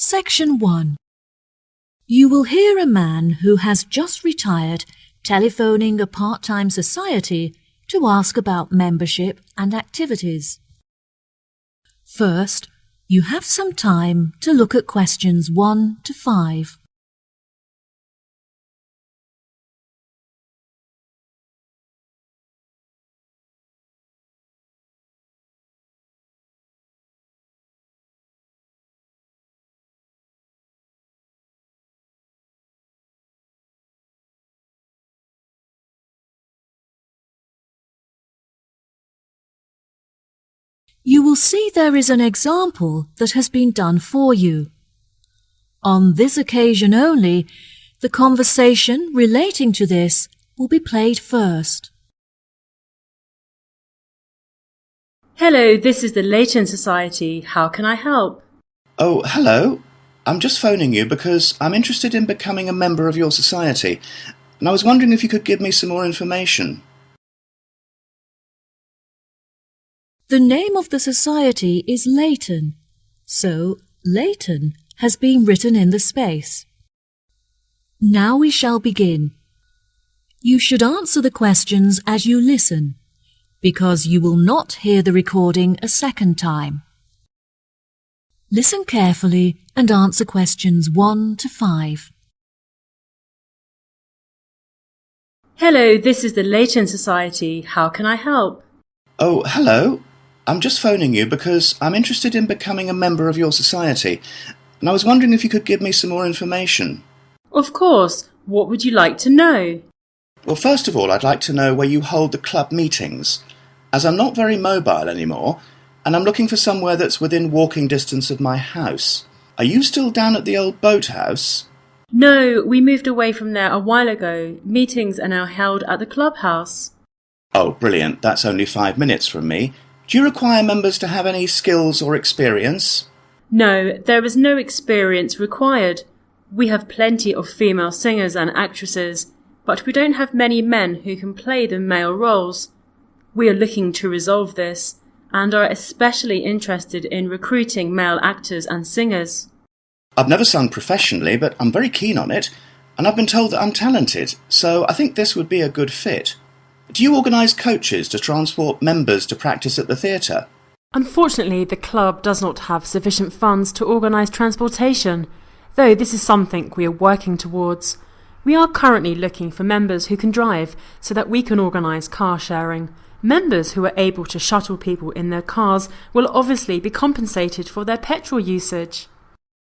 Section 1. You will hear a man who has just retired telephoning a part-time society to ask about membership and activities. First, you have some time to look at questions 1 to 5. You will see there is an example that has been done for you. On this occasion only, the conversation relating to this will be played first. Hello, this is the Leighton Society. How can I help? Oh, hello. I'm just phoning you because I'm interested in becoming a member of your society, and I was wondering if you could give me some more information. The name of the society is Leighton, so Leighton has been written in the space. Now we shall begin. You should answer the questions as you listen, because you will not hear the recording a second time. Listen carefully and answer questions 1 to 5. Hello, this is the Leighton Society. How can I help? Oh, hello. I'm just phoning you because I'm interested in becoming a member of your society, and I was wondering if you could give me some more information. Of course. What would you like to know? Well, first of all, I'd like to know where you hold the club meetings, as I'm not very mobile anymore, and I'm looking for somewhere that's within walking distance of my house. Are you still down at the old boathouse? No, we moved away from there a while ago. Meetings are now held at the clubhouse. Oh, brilliant. That's only 5 minutes from me. Do you require members to have any skills or experience? No, there is no experience required. We have plenty of female singers and actresses, but we don't have many men who can play the male roles. We are looking to resolve this, and are especially interested in recruiting male actors and singers. I've never sung professionally, but I'm very keen on it, and I've been told that I'm talented, so I think this would be a good fit. Do you organise coaches to transport members to practice at the theatre? Unfortunately, the club does not have sufficient funds to organise transportation, though this is something we are working towards. We are currently looking for members who can drive so that we can organise car sharing. Members who are able to shuttle people in their cars will obviously be compensated for their petrol usage.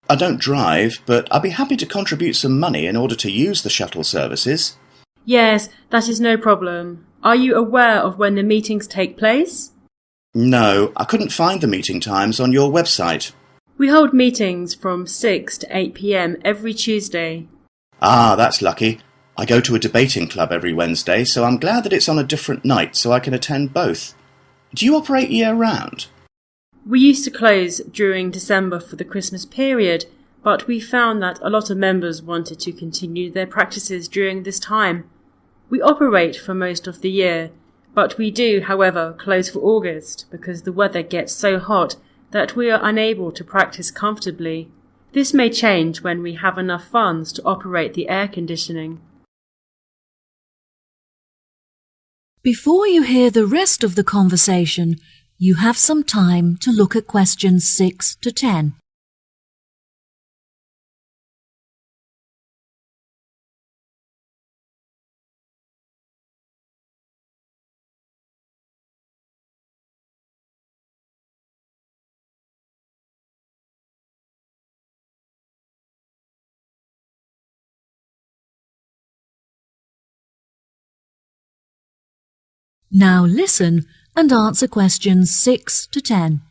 I don't drive, but I'd be happy to contribute some money in order to use the shuttle services. Yes, that is no problem. Are you aware of when the meetings take place? No, I couldn't find the meeting times on your website. We hold meetings from 6 to 8 p.m. every Tuesday. Ah, that's lucky. I go to a debating club every Wednesday, so I'm glad that it's on a different night so I can attend both. Do you operate year-round? We used to close during December for the Christmas period, but we found that a lot of members wanted to continue their practices during this time. We operate for most of the year, but we do, however, close for August because the weather gets so hot that we are unable to practice comfortably. This may change when we have enough funds to operate the air conditioning. Before you hear the rest of the conversation, you have some time to look at questions 6 to 10. Now listen and answer questions 6 to 10.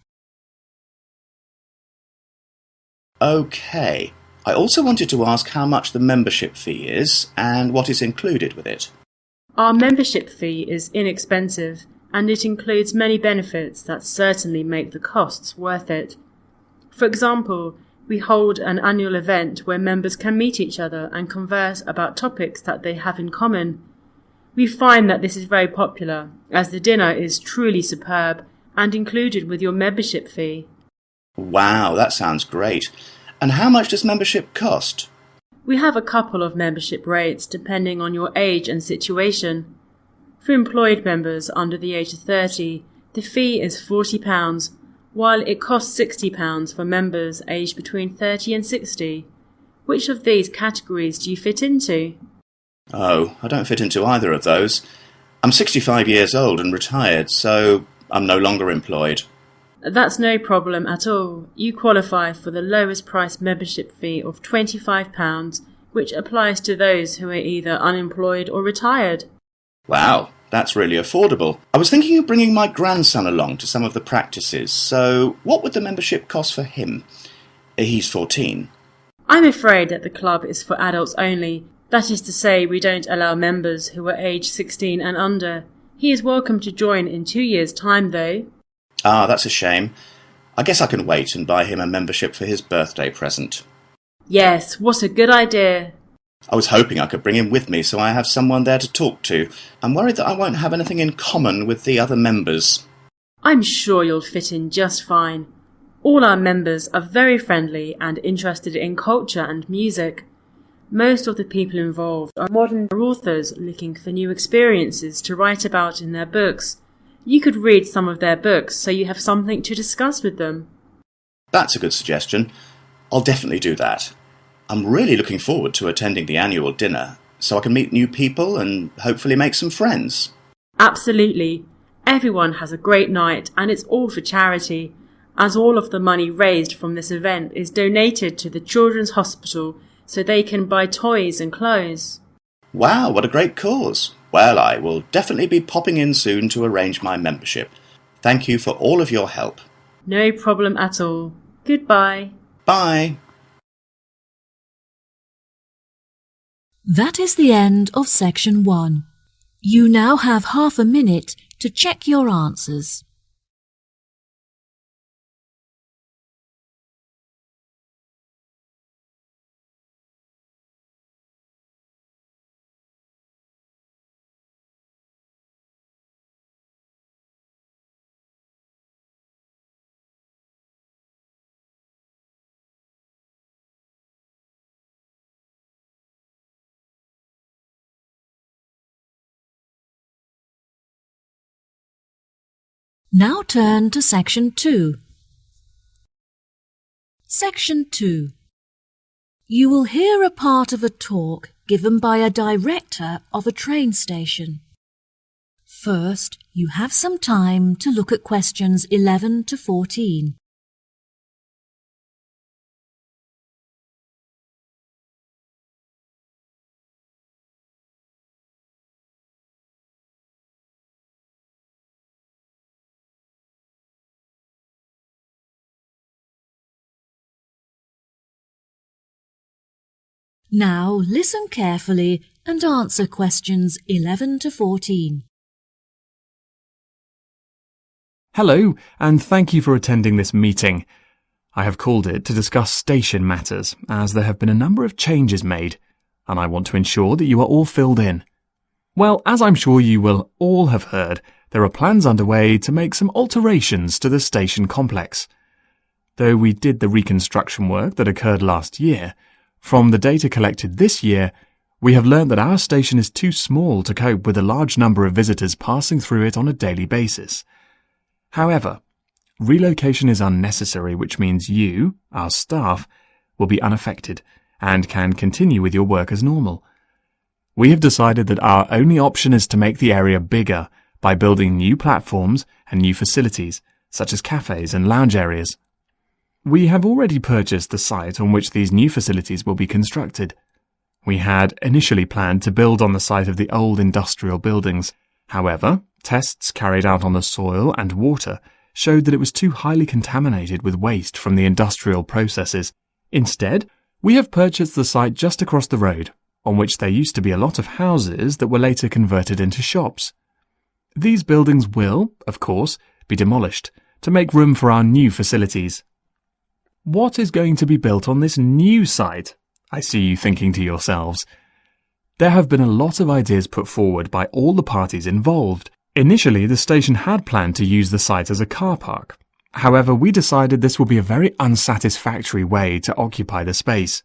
OK. I also wanted to ask how much the membership fee is and what is included with it. Our membership fee is inexpensive and it includes many benefits that certainly make the costs worth it. For example, we hold an annual event where members can meet each other and converse about topics that they have in common. We find that this is very popular, as the dinner is truly superb and included with your membership fee. Wow, that sounds great. And how much does membership cost? We have a couple of membership rates depending on your age and situation. For employed members under the age of 30, the fee is £40, while it costs £60 for members aged between 30 and 60. Which of these categories do you fit into? Oh, I don't fit into either of those. I'm 65 years old and retired, so I'm no longer employed. That's no problem at all. You qualify for the lowest price membership fee of £25, which applies to those who are either unemployed or retired. Wow, that's really affordable. I was thinking of bringing my grandson along to some of the practices, so what would the membership cost for him? He's 14. I'm afraid that the club is for adults only. That is to say, we don't allow members who are aged 16 and under. He is welcome to join in 2 years' time, though. Ah, that's a shame. I guess I can wait and buy him a membership for his birthday present. Yes, what a good idea. I was hoping I could bring him with me so I have someone there to talk to. I'm worried that I won't have anything in common with the other members. I'm sure you'll fit in just fine. All our members are very friendly and interested in culture and music. Most of the people involved are modern authors looking for new experiences to write about in their books. You could read some of their books so you have something to discuss with them. That's a good suggestion. I'll definitely do that. I'm really looking forward to attending the annual dinner, so I can meet new people and hopefully make some friends. Absolutely. Everyone has a great night and it's all for charity, as all of the money raised from this event is donated to the Children's Hospital so they can buy toys and clothes. Wow, what a great cause. Well, I will definitely be popping in soon to arrange my membership. Thank you for all of your help. No problem at all. Goodbye. Bye. That is the end of section 1. You now have half a minute to check your answers. Now turn to section 2. Section 2. You will hear a part of a talk given by a director of a train station. First, you have some time to look at questions 11 to 14. Now listen carefully and answer questions 11 to 14. Hello, and thank you for attending this meeting. I have called it to discuss station matters, as there have been a number of changes made, and I want to ensure that you are all filled in. Well, as I'm sure you will all have heard, there are plans underway to make some alterations to the station complex. Though we did the reconstruction work that occurred last year, from the data collected this year, we have learned that our station is too small to cope with a large number of visitors passing through it on a daily basis. However, relocation is unnecessary, which means you, our staff, will be unaffected and can continue with your work as normal. We have decided that our only option is to make the area bigger by building new platforms and new facilities, such as cafes and lounge areas. We have already purchased the site on which these new facilities will be constructed. We had initially planned to build on the site of the old industrial buildings. However, tests carried out on the soil and water showed that it was too highly contaminated with waste from the industrial processes. Instead, we have purchased the site just across the road, on which there used to be a lot of houses that were later converted into shops. These buildings will, of course, be demolished to make room for our new facilities. What is going to be built on this new site? I see you thinking to yourselves. There have been a lot of ideas put forward by all the parties involved. Initially, the station had planned to use the site as a car park, However, we decided this will be a very unsatisfactory way to occupy the space.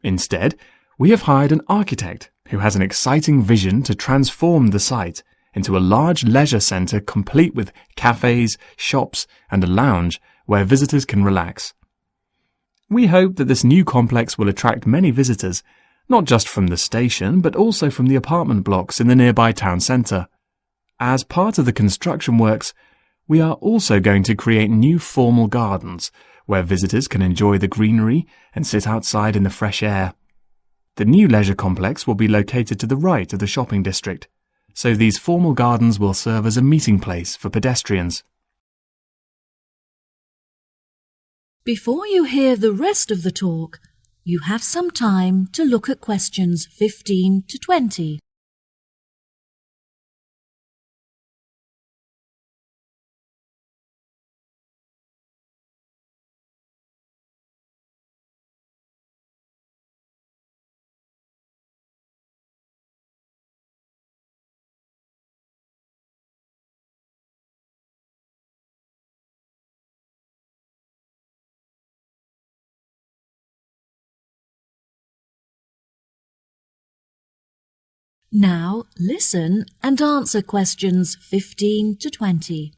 Instead, we have hired an architect who has an exciting vision to transform the site into a large leisure centre complete with cafes, shops and a lounge where visitors can relax. We hope that this new complex will attract many visitors, not just from the station but also from the apartment blocks in the nearby town centre. As part of the construction works, we are also going to create new formal gardens where visitors can enjoy the greenery and sit outside in the fresh air. The new leisure complex will be located to the right of the shopping district, so these formal gardens will serve as a meeting place for pedestrians. Before you hear the rest of the talk, you have some time to look at questions 15 to 20. Now listen and answer questions 15 to 20.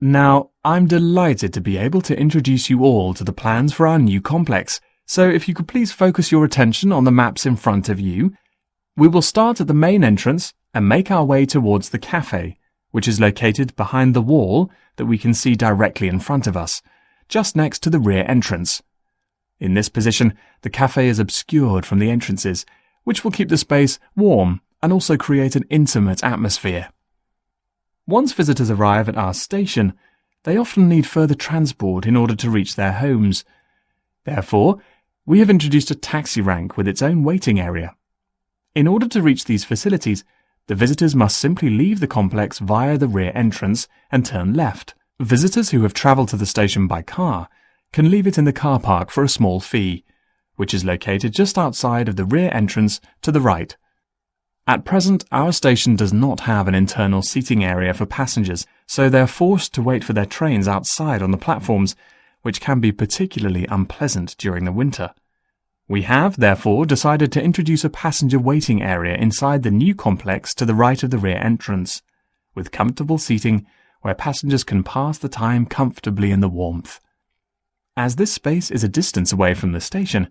Now, I'm delighted to be able to introduce you all to the plans for our new complex, so if you could please focus your attention on the maps in front of you. We will start at the main entrance and make our way towards the cafe, which is located behind the wall that we can see directly in front of us, just next to the rear entrance. In this position, the cafe is obscured from the entrances, which will keep the space warm and also create an intimate atmosphere. Once visitors arrive at our station, they often need further transport in order to reach their homes. Therefore, we have introduced a taxi rank with its own waiting area. In order to reach these facilities, the visitors must simply leave the complex via the rear entrance and turn left. Visitors who have travelled to the station by car can leave it in the car park for a small fee, which is located just outside of the rear entrance to the right. At present, our station does not have an internal seating area for passengers, so they are forced to wait for their trains outside on the platforms, which can be particularly unpleasant during the winter. We have, therefore, decided to introduce a passenger waiting area inside the new complex to the right of the rear entrance, with comfortable seating where passengers can pass the time comfortably in the warmth. As this space is a distance away from the station,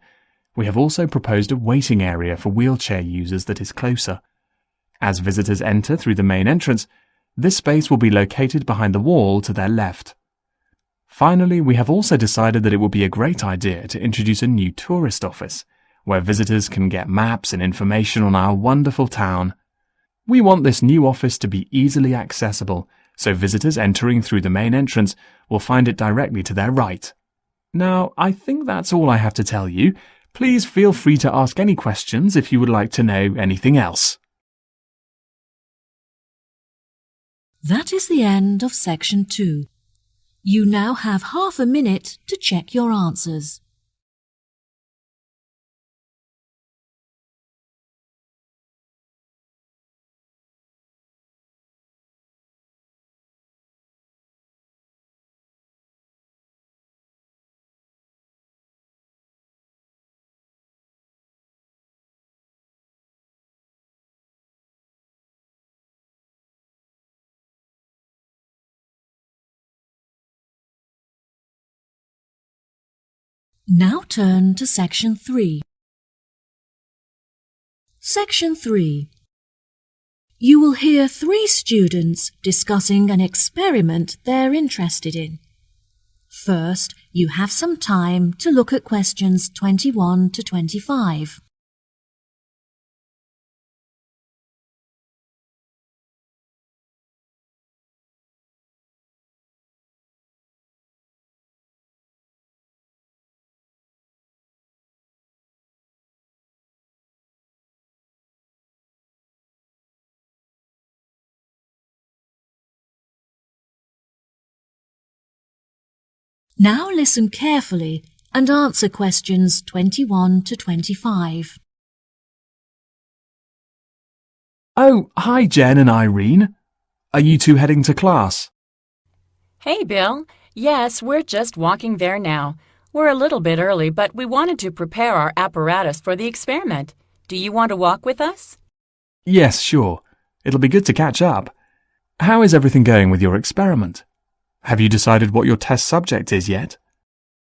we have also proposed a waiting area for wheelchair users that is closer. As visitors enter through the main entrance, this space will be located behind the wall to their left. Finally, we have also decided that it would be a great idea to introduce a new tourist office, where visitors can get maps and information on our wonderful town. We want this new office to be easily accessible, so visitors entering through the main entrance will find it directly to their right. Now, I think that's all I have to tell you. Please feel free to ask any questions if you would like to know anything else. That is the end of section 2. You now have half a minute to check your answers. Now turn to section 3. Section 3. You will hear 3 students discussing an experiment they're interested in. First, you have some time to look at questions 21 to 25. Now listen carefully and answer questions 21 to 25. Oh, hi Jen and Irene. Are you two heading to class? Hey, Bill. Yes, we're just walking there now. We're a little bit early, but we wanted to prepare our apparatus for the experiment. Do you want to walk with us? Yes, sure. It'll be good to catch up. How is everything going with your experiment? Have you decided what your test subject is yet?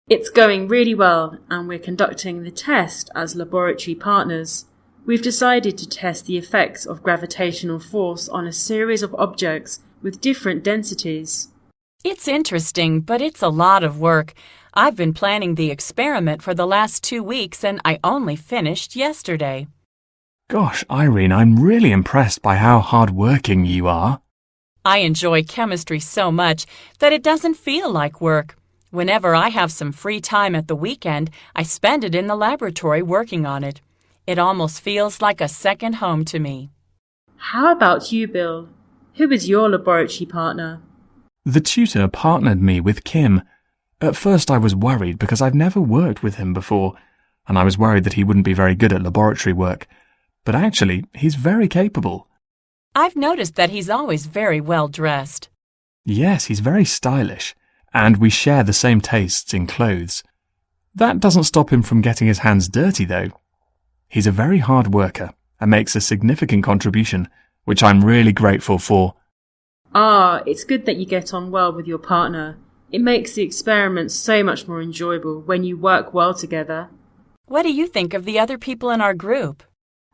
It's going really well, and we're conducting the test as laboratory partners. We've decided to test the effects of gravitational force on a series of objects with different densities. It's interesting, but it's a lot of work. I've been planning the experiment for the last 2 weeks, and I only finished yesterday. Gosh, Irene, I'm really impressed by how hard-working you are. I enjoy chemistry so much that it doesn't feel like work. Whenever I have some free time at the weekend, I spend it in the laboratory working on it. It almost feels like a second home to me. How about you, Bill? Who is your laboratory partner? The tutor partnered me with Kim. At first I was worried because I've never worked with him before, and I was worried that he wouldn't be very good at laboratory work. But actually, he's very capable. I've noticed that he's always very well dressed. Yes, he's very stylish, and we share the same tastes in clothes. That doesn't stop him from getting his hands dirty, though. He's a very hard worker and makes a significant contribution, which I'm really grateful for. It's good that you get on well with your partner. It makes the experiment so much more enjoyable when you work well together. What do you think of the other people in our group?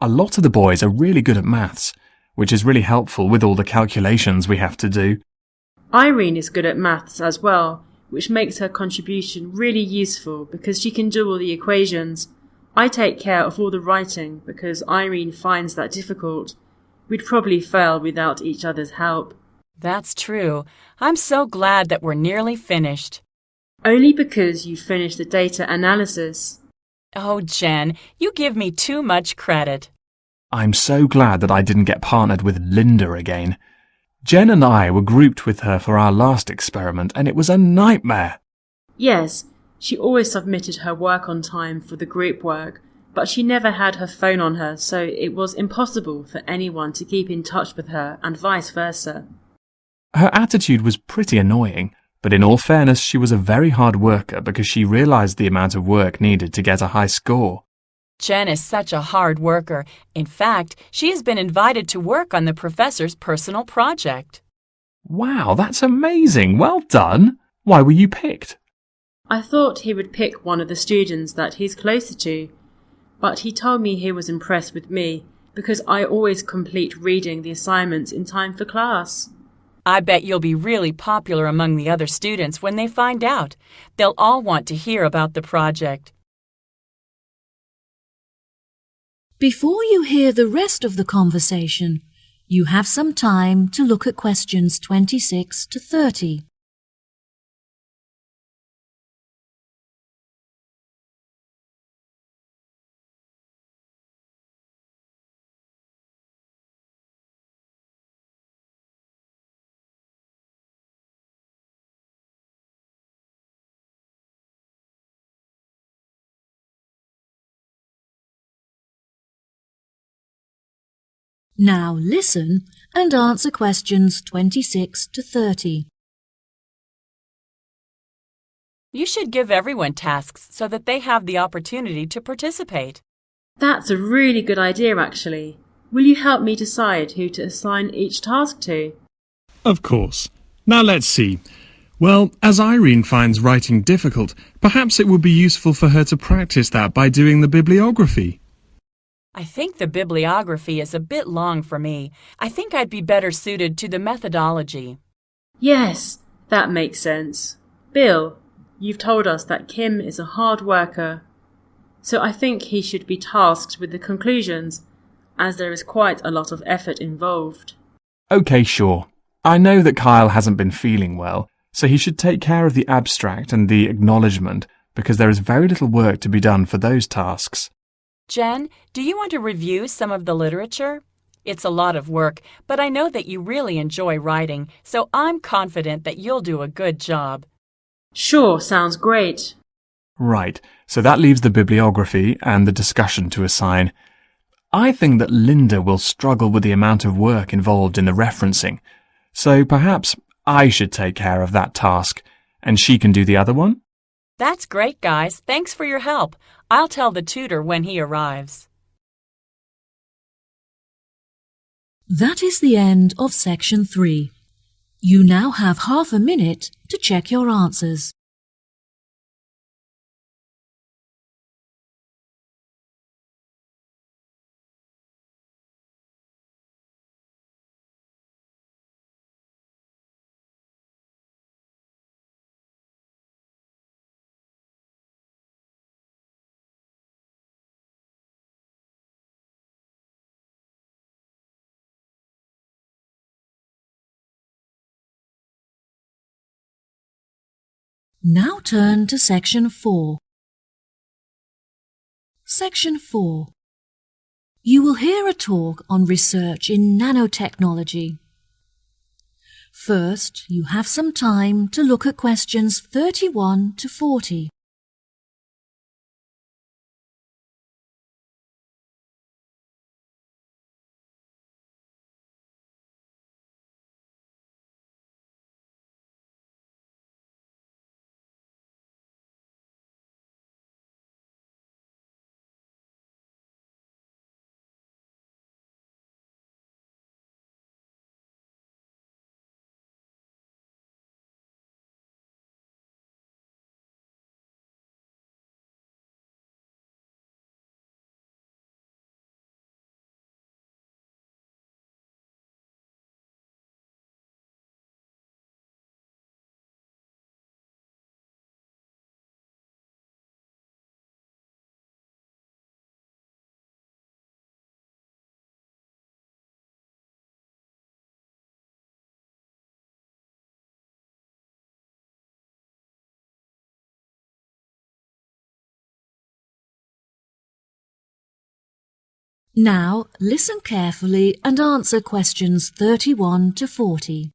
A lot of the boys are really good at maths, which is really helpful with all the calculations we have to do. Irene is good at maths as well, which makes her contribution really useful because she can do all the equations. I take care of all the writing because Irene finds that difficult. We'd probably fail without each other's help. That's true. I'm so glad that we're nearly finished. Only because you finished the data analysis. Oh, Jen, you give me too much credit. I'm so glad that I didn't get partnered with Linda again. Jen and I were grouped with her for our last experiment, and it was a nightmare. Yes, she always submitted her work on time for the group work, but she never had her phone on her, so it was impossible for anyone to keep in touch with her and vice versa. Her attitude was pretty annoying, but in all fairness, she was a very hard worker because she realized the amount of work needed to get a high score. Jen is such a hard worker. In fact, she has been invited to work on the professor's personal project. Wow, that's amazing. Well done. Why were you picked? I thought he would pick one of the students that he's closer to, but he told me he was impressed with me because I always complete reading the assignments in time for class. I bet you'll be really popular among the other students when they find out. They'll all want to hear about the project. Before you hear the rest of the conversation, you have some time to look at questions 26 to 30. Now listen and answer questions 26 to 30. You should give everyone tasks so that they have the opportunity to participate. That's a really good idea, actually. Will you help me decide who to assign each task to? Of course. Now let's see. Well, as Irene finds writing difficult, perhaps it would be useful for her to practice that by doing the bibliography. I think the bibliography is a bit long for me. I think I'd be better suited to the methodology. Yes, that makes sense. Bill, you've told us that Kim is a hard worker, so I think he should be tasked with the conclusions, as there is quite a lot of effort involved. Okay, sure. I know that Kyle hasn't been feeling well, so he should take care of the abstract and the acknowledgement, because there is very little work to be done for those tasks. Jen, do you want to review some of the literature? It's a lot of work, but I know that you really enjoy writing, so I'm confident that you'll do a good job. Sure, sounds great. Right, so that leaves the bibliography and the discussion to assign. I think that Linda will struggle with the amount of work involved in the referencing, so perhaps I should take care of that task, and she can do the other one? That's great, guys. Thanks for your help. I'll tell the tutor when he arrives. That is the end of section 3. You now have half a minute to check your answers. Now turn to section 4. Section 4. You will hear a talk on research in nanotechnology. First, you have some time to look at questions 31 to 40. Now, listen carefully and answer questions 31 to 40.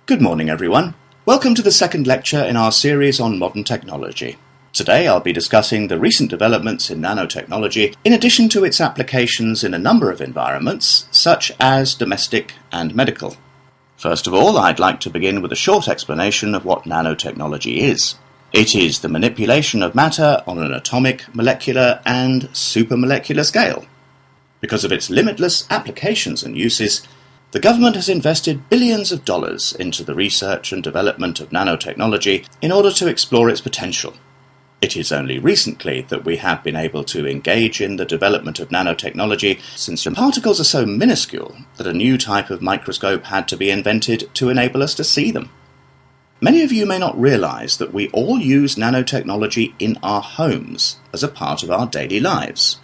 Good morning, everyone. Welcome to the second lecture in our series on modern technology. Today I'll be discussing the recent developments in nanotechnology in addition to its applications in a number of environments, such as domestic and medical. First of all, I'd like to begin with a short explanation of what nanotechnology is. It is the manipulation of matter on an atomic, molecular, and supramolecular scale. Because of its limitless applications and uses, the government has invested billions of dollars into the research and development of nanotechnology in order to explore its potential. It is only recently that we have been able to engage in the development of nanotechnology, since the particles are so minuscule that a new type of microscope had to be invented to enable us to see them. Many of you may not realize that we all use nanotechnology in our homes as a part of our daily lives.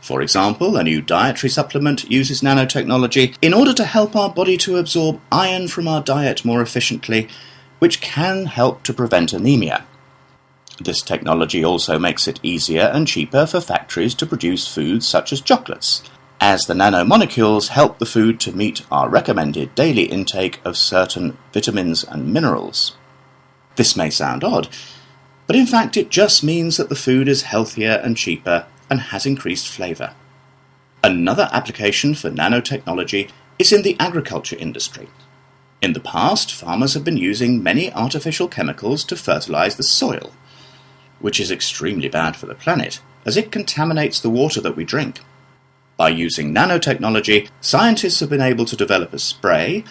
For example, a new dietary supplement uses nanotechnology in order to help our body to absorb iron from our diet more efficiently, which can help to prevent anemia. This technology also makes it easier and cheaper for factories to produce foods such as chocolates, as the nanomolecules help the food to meet our recommended daily intake of certain vitamins and minerals. This may sound odd, but in fact it just means that the food is healthier and cheaper and has increased flavour. Another application for nanotechnology is in the agriculture industry. In the past, farmers have been using many artificial chemicals to fertilise the soil, which is extremely bad for the planet, as it contaminates the water that we drink. By using nanotechnology, scientists have been able to develop a spray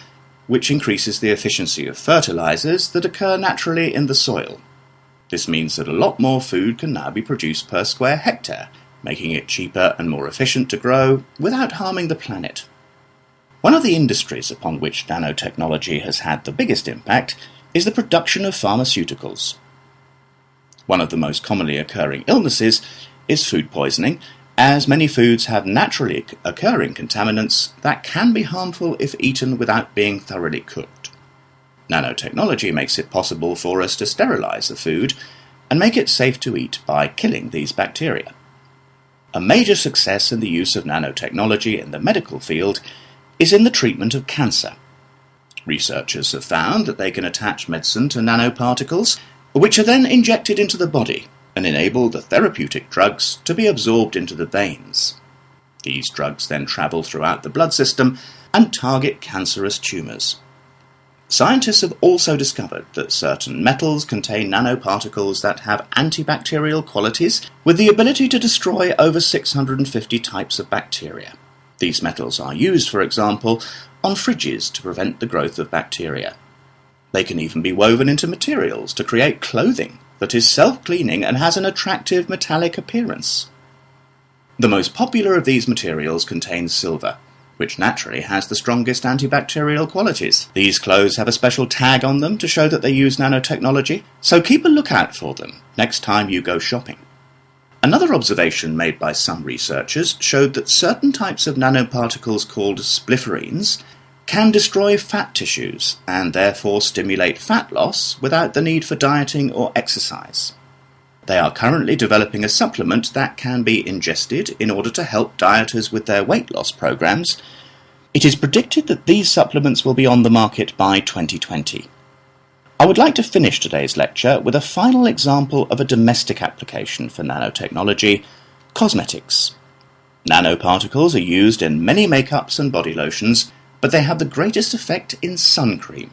which increases the efficiency of fertilizers that occur naturally in the soil. This means that a lot more food can now be produced per square hectare, making it cheaper and more efficient to grow without harming the planet. One of the industries upon which nanotechnology has had the biggest impact is the production of pharmaceuticals. One of the most commonly occurring illnesses is food poisoning, as many foods have naturally occurring contaminants that can be harmful if eaten without being thoroughly cooked. Nanotechnology makes it possible for us to sterilize the food and make it safe to eat by killing these bacteria. A major success in the use of nanotechnology in the medical field is in the treatment of cancer. Researchers have found that they can attach medicine to nanoparticles, which are then injected into the body and enable the therapeutic drugs to be absorbed into the veins. These drugs then travel throughout the blood system and target cancerous tumours. Scientists have also discovered that certain metals contain nanoparticles that have antibacterial qualities with the ability to destroy over 650 types of bacteria. These metals are used, for example, on fridges to prevent the growth of bacteria. They can even be woven into materials to create clothing that is self-cleaning and has an attractive metallic appearance. The most popular of these materials contains silver, which naturally has the strongest antibacterial qualities. These clothes have a special tag on them to show that they use nanotechnology, so keep a lookout for them next time you go shopping. Another observation made by some researchers showed that certain types of nanoparticles called splifferines can destroy fat tissues and therefore stimulate fat loss without the need for dieting or exercise. They are currently developing a supplement that can be ingested in order to help dieters with their weight loss programs. It is predicted that these supplements will be on the market by 2020. I would like to finish today's lecture with a final example of a domestic application for nanotechnology: cosmetics. Nanoparticles are used in many makeups and body lotions, but they have the greatest effect in sun cream.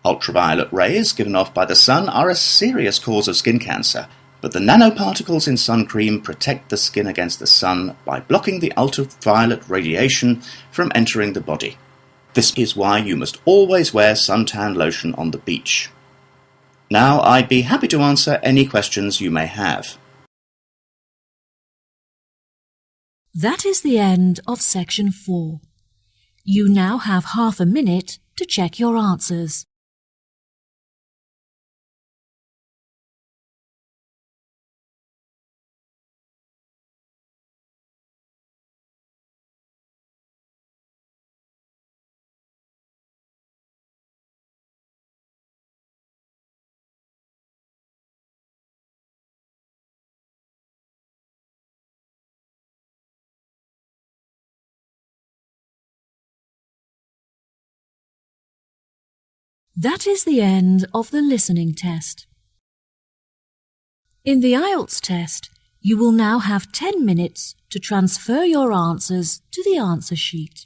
Ultraviolet rays given off by the sun are a serious cause of skin cancer, but the nanoparticles in sun cream protect the skin against the sun by blocking the ultraviolet radiation from entering the body. This is why you must always wear suntan lotion on the beach. Now, I'd be happy to answer any questions you may have. That is the end of section 4. You now have half a minute to check your answers. That is the end of the listening test. In the IELTS test, you will now have 10 minutes to transfer your answers to the answer sheet.